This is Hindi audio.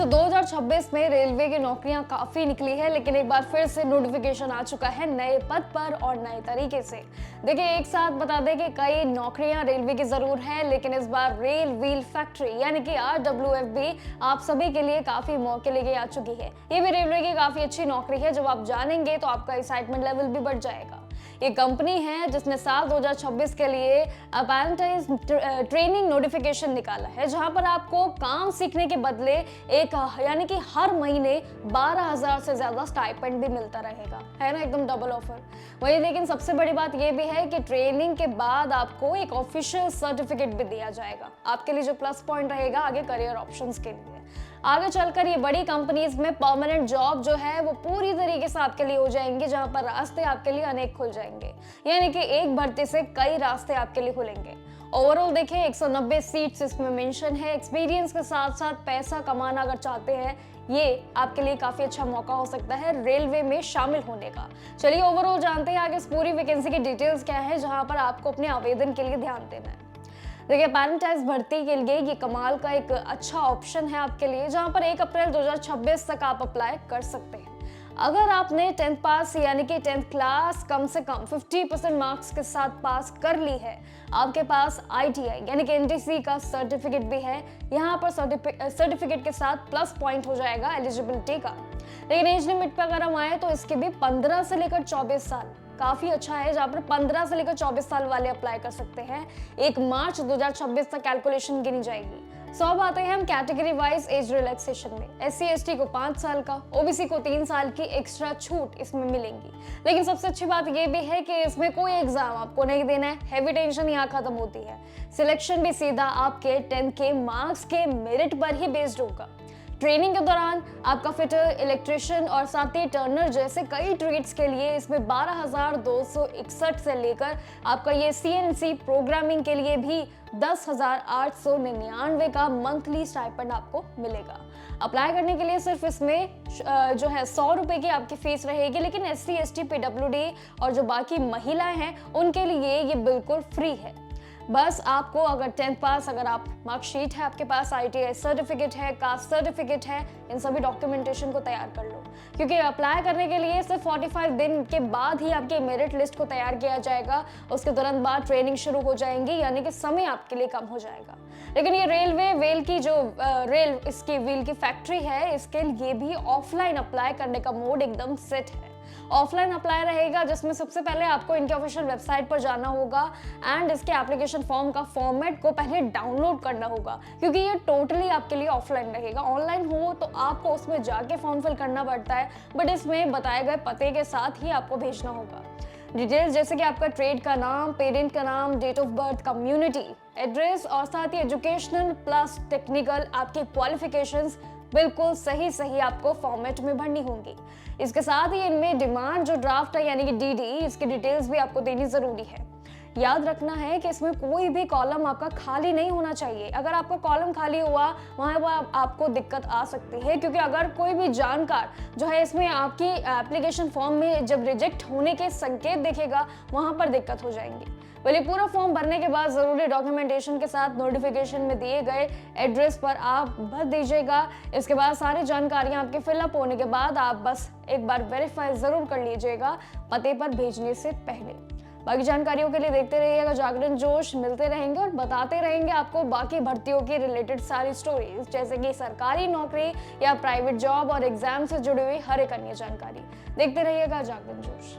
2026 में रेलवे की नौकरियां काफी निकली है, लेकिन एक बार फिर से नोटिफिकेशन आ चुका है नए पद पर और नए तरीके से। देखिए, एक साथ बता दें कि कई नौकरियां रेलवे की जरूर है, लेकिन इस बार रेल व्हील फैक्ट्री यानी कि RWF भी आप सभी के लिए काफी मौके लेके आ चुकी है। ये भी रेलवे की काफी अच्छी नौकरी है। जब आप जानेंगे तो आपका एक्साइटमेंट लेवल भी बढ़ जाएगा। ये कंपनी है जिसने साल 2026 के लिए अप्रेंटिस ट्रेनिंग नोटिफिकेशन निकाला है, जहां पर आपको काम सीखने के बदले एक यानी कि हर महीने 12,000 से ज्यादा स्टाइपेंड भी मिलता रहेगा। है ना, एकदम डबल ऑफर। वही, लेकिन सबसे बड़ी बात यह भी है कि ट्रेनिंग के बाद आपको एक ऑफिशियल सर्टिफिकेट भी दिया जाएगा, आपके लिए जो प्लस पॉइंट रहेगा आगे करियर ऑप्शंस के लिए। आगे चलकर ये बड़ी कंपनीज में परमानेंट जॉब जो है वो पूरी तरीके से आपके लिए हो जाएंगे, जहां पर रास्ते आपके लिए अनेक खुल जाएंगे, यानी कि एक भर्ती से कई रास्ते आपके लिए खुलेंगे। ओवरऑल देखें, 190 सीट्स इसमें मेंशन है। एक्सपीरियंस के साथ साथ पैसा कमाना अगर चाहते हैं, ये आपके लिए काफी अच्छा मौका हो सकता है रेलवे में शामिल होने का। चलिए ओवरऑल जानते हैं आगे इस पूरी वैकेंसी की डिटेल्स क्या है, जहां पर आपको अपने आवेदन के लिए ध्यान देना है। देखिए, अप्रेंटिस भर्ती के लिए ये कमाल का एक अच्छा ऑप्शन है आपके लिए, जहां पर 1 अप्रैल 2026 तक आप अप्लाई कर सकते हैं। अगर आपने 10th पास यानी कि 10th क्लास कम से कम 50% मार्क्स के साथ पास कर ली है, आपके पास ITI यानी कि NTC का सर्टिफिकेट भी है, यहाँ पर सर्टिफिकेट के साथ प्लस पॉइंट हो जाएगा एलिजिबिलिटी का। लेकिन एज लिमिट पर अगर हम आए तो इसके भी 15 से लेकर 24 साल काफी अच्छा है, जहां पर 15 से लेकर 24 साल वाले अप्लाई कर सकते हैं। 1 मार्च 2026 तक कैलकुलेशन गिनी जाएगी। अब आते हैं हम कैटेगरी वाइज एज रिलैक्सेशन में। SC ST को 5 साल का, OBC को 3 साल की एक्स्ट्रा छूट इसमें मिलेंगी। लेकिन सबसे अच्छी बात यह भी है कि इसमें कोई एग्जाम आपको नहीं देना है, हैवी टेंशन यहाँ खत्म होती है। सिलेक्शन भी सीधा आपके 10th के मार्क्स के मेरिट पर ही बेस्ड होगा। ट्रेनिंग के दौरान आपका फिटर, इलेक्ट्रिशियन और साथ ही टर्नर जैसे कई ट्रेड्स के लिए इसमें 12,261 से लेकर आपका ये CNC प्रोग्रामिंग के लिए भी 10,899 का मंथली स्टाइपेंड आपको मिलेगा। अप्लाई करने के लिए सिर्फ इसमें जो है 100 रुपए की आपकी फीस रहेगी, लेकिन SC ST PWD और जो बाकी महिलाएं हैं उनके लिए ये बिल्कुल फ्री है। बस आपको अगर 10th पास, अगर आप मार्कशीट है आपके पास, ITI सर्टिफिकेट है, कास्ट सर्टिफिकेट है, इन सभी डॉक्यूमेंटेशन को तैयार कर लो, क्योंकि अप्लाई करने के लिए सिर्फ 45 दिन के बाद ही आपके मेरिट लिस्ट को तैयार किया जाएगा। उसके तुरंत बाद ट्रेनिंग शुरू हो जाएंगी, यानी कि समय आपके लिए कम हो जाएगा। लेकिन ये रेलवे वेल की जो रेल इसकी व्हील की फैक्ट्री है, इसके लिए भी ऑफलाइन अप्लाई करने का मोड एकदम सेट है। ऑफलाइन अप्लाई रहेगा, जिसमें सबसे पहले आपको इनके ऑफिशियल वेबसाइट पर जाना होगा एंड इसके एप्लीकेशन फॉर्म का फॉर्मेट को पहले डाउनलोड करना होगा, क्योंकि ये टोटली आपके लिए ऑफलाइन रहेगा। ऑनलाइन हो तो आपको उसमें जाके फॉर्म फिल करना पड़ता है, बट इसमें बताए गए पते के साथ ही आपको भेजना होगा। डिटेल्स जैसे कि आपका ट्रेड का नाम, पेरेंट का नाम, date of birth, community, address और साथ ही एजुकेशनल प्लस टेक्निकल आपकी क्वालिफिकेशंस बिल्कुल सही आपको फॉर्मेट में भरनी होंगी। इसके साथ ही इनमें डिमांड जो ड्राफ्ट है यानी कि DD, इसकी डिटेल्स भी आपको देनी जरूरी है। याद रखना है कि इसमें कोई भी कॉलम आपका खाली नहीं होना चाहिए। अगर आपका कॉलम खाली हुआ, वहां पर आपको दिक्कत आ सकती है, क्योंकि अगर कोई भी जानकार जो है इसमें आपकी एप्लीकेशन फॉर्म में जब रिजेक्ट होने के संकेत देखेगा, वहां पर दिक्कत हो जाएंगी। पहले पूरा फॉर्म भरने के बाद जरूरी डॉक्यूमेंटेशन के साथ नोटिफिकेशन में दिए गए एड्रेस पर आप भर दीजिएगा। इसके बाद सारी जानकारियां आपके फिलअप होने के बाद आप बस एक बार वेरीफाई जरूर कर लीजिएगा पते पर भेजने से पहले। बाकी जानकारियों के लिए देखते रहिएगा जागरण जोश, मिलते रहेंगे और बताते रहेंगे आपको बाकी भर्तियों की रिलेटेड सारी स्टोरीज, जैसे कि सरकारी नौकरी या प्राइवेट जॉब और एग्जाम से जुड़ी हुई हर एक अन्य जानकारी। देखते रहिएगा जागरण जोश।